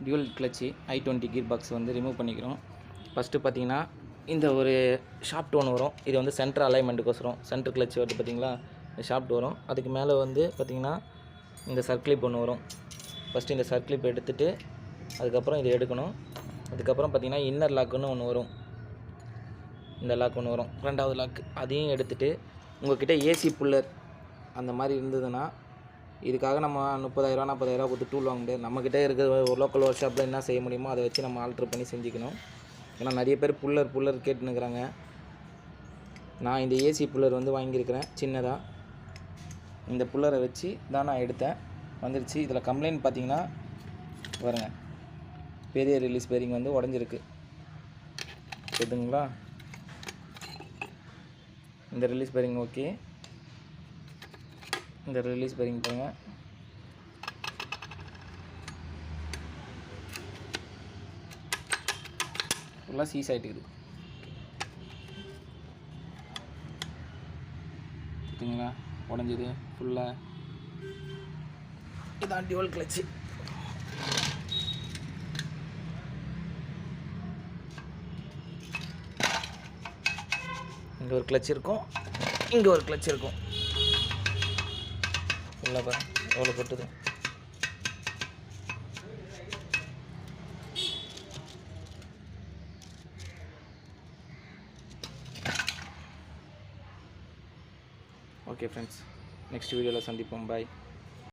Dual clutch i20 gear box வந்து remove பண்ணிக்கிறோம். First பார்த்தீங்கன்னா இந்த ஒரு ஷாஃப்ட் ஒன்று வரும். இது வந்து சென்டர் அலைன்மெண்ட்டுக்கோசரம் சென்டர் கிளச் வருது பார்த்தீங்களா, இந்த ஷாஃப்ட் வரும். அதுக்கு மேலே வந்து பார்த்தீங்கன்னா இந்த சர்க்கிளிப் ஒன்று வரும். ஃபஸ்ட்டு இந்த சர்க்கிளிப் எடுத்துகிட்டு அதுக்கப்புறம் இதை எடுக்கணும். அதுக்கப்புறம் பார்த்தீங்கன்னா இன்னர் லாக்குன்னு ஒன்று வரும். இந்த லாக் ஒன்று வரும், ரெண்டாவது லாக். அதையும் எடுத்துகிட்டு உங்கள்கிட்ட ஏசி புல்லர் அந்த மாதிரி இருந்ததுன்னா, இதுக்காக நம்ம 30,000 40,000 கொடுத்து டூல் வாங்க முடியாது. நம்மக்கிட்ட இருக்கிற ஒரு லோக்கல் ஒர்க் ஷாப்பில் என்ன செய்ய முடியுமோ அதை வச்சு நம்ம ஆல்ட்ரு பண்ணி செஞ்சுக்கணும். ஏன்னா நிறைய பேர் புல்லர் கேட்டுன்னுக்குறாங்க. நான் இந்த ஏசி புல்லர் வந்து வாங்கியிருக்கிறேன் சின்னதாக. இந்த புல்லரை வச்சு தான் நான் எடுத்தேன், வந்துருச்சு. இதில் கம்ப்ளைண்ட் பார்த்தீங்கன்னா பாருங்க, பெரிய ரிலீஸ் பேரிங் வந்து உடஞ்சிருக்கு. சரிங்களா, இந்த ரிலீஸ் பேரிங் ஓகே. இந்த ரிலீஸ் பேரிங் பாருங்க, ஃபுல்லாக சீஸ் ஆகிட்டுக்குது பார்த்தீங்களா, உடஞ்சிது ஃபுல்லாக. இதான் டியூவல் கிளச்சு. இங்கே ஒரு கிளச் இருக்கும், இங்கே ஒரு கிளச் இருக்கும். ஃபுல்லாக பாருங்க எவ்வளோ கொட்டுது. ஓகே ஃப்ரெண்ட்ஸ், நெக்ஸ்ட் வீடியோவில் சந்திப்போம். பாய்.